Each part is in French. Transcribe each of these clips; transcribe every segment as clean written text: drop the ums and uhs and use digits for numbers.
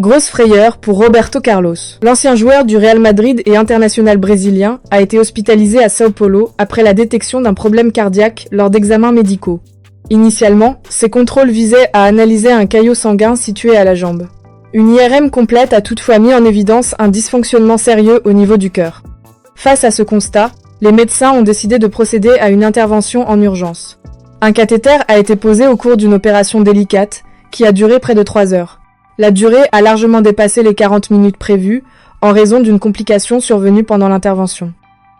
Grosse frayeur pour Roberto Carlos. L'ancien joueur du Real Madrid et international brésilien a été hospitalisé à São Paulo après la détection d'un problème cardiaque lors d'examens médicaux. Initialement, ces contrôles visaient à analyser un caillot sanguin situé à la jambe. Une IRM complète a toutefois mis en évidence un dysfonctionnement sérieux au niveau du cœur. Face à ce constat, les médecins ont décidé de procéder à une intervention en urgence. Un cathéter a été posé au cours d'une opération délicate qui a duré près de 3 heures. La durée a largement dépassé les 40 minutes prévues en raison d'une complication survenue pendant l'intervention.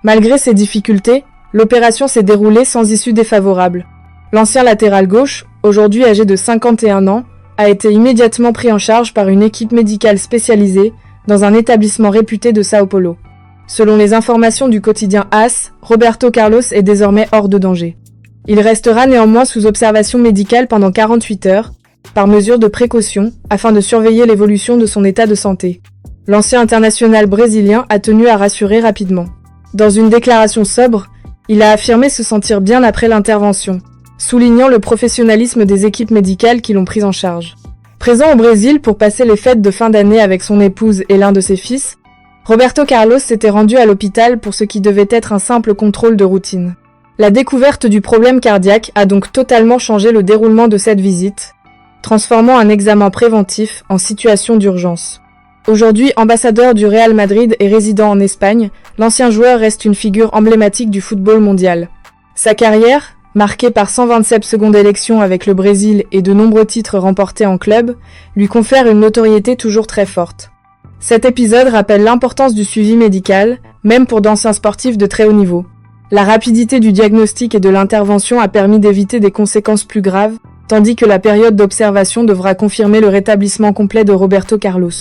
Malgré ces difficultés, l'opération s'est déroulée sans issue défavorable. L'ancien latéral gauche, aujourd'hui âgé de 51 ans, a été immédiatement pris en charge par une équipe médicale spécialisée dans un établissement réputé de São Paulo. Selon les informations du quotidien AS, Roberto Carlos est désormais hors de danger. Il restera néanmoins sous observation médicale pendant 48 heures, par mesure de précaution, afin de surveiller l'évolution de son état de santé. L'ancien international brésilien a tenu à rassurer rapidement. Dans une déclaration sobre, il a affirmé se sentir bien après l'intervention, soulignant le professionnalisme des équipes médicales qui l'ont pris en charge. Présent au Brésil pour passer les fêtes de fin d'année avec son épouse et l'un de ses fils, Roberto Carlos s'était rendu à l'hôpital pour ce qui devait être un simple contrôle de routine. La découverte du problème cardiaque a donc totalement changé le déroulement de cette visite, transformant un examen préventif en situation d'urgence. Aujourd'hui ambassadeur du Real Madrid et résident en Espagne, l'ancien joueur reste une figure emblématique du football mondial. Sa carrière, marquée par 127 secondes d'élection avec le Brésil et de nombreux titres remportés en club, lui confère une notoriété toujours très forte. Cet épisode rappelle l'importance du suivi médical, même pour d'anciens sportifs de très haut niveau. La rapidité du diagnostic et de l'intervention a permis d'éviter des conséquences plus graves, tandis que la période d'observation devra confirmer le rétablissement complet de Roberto Carlos.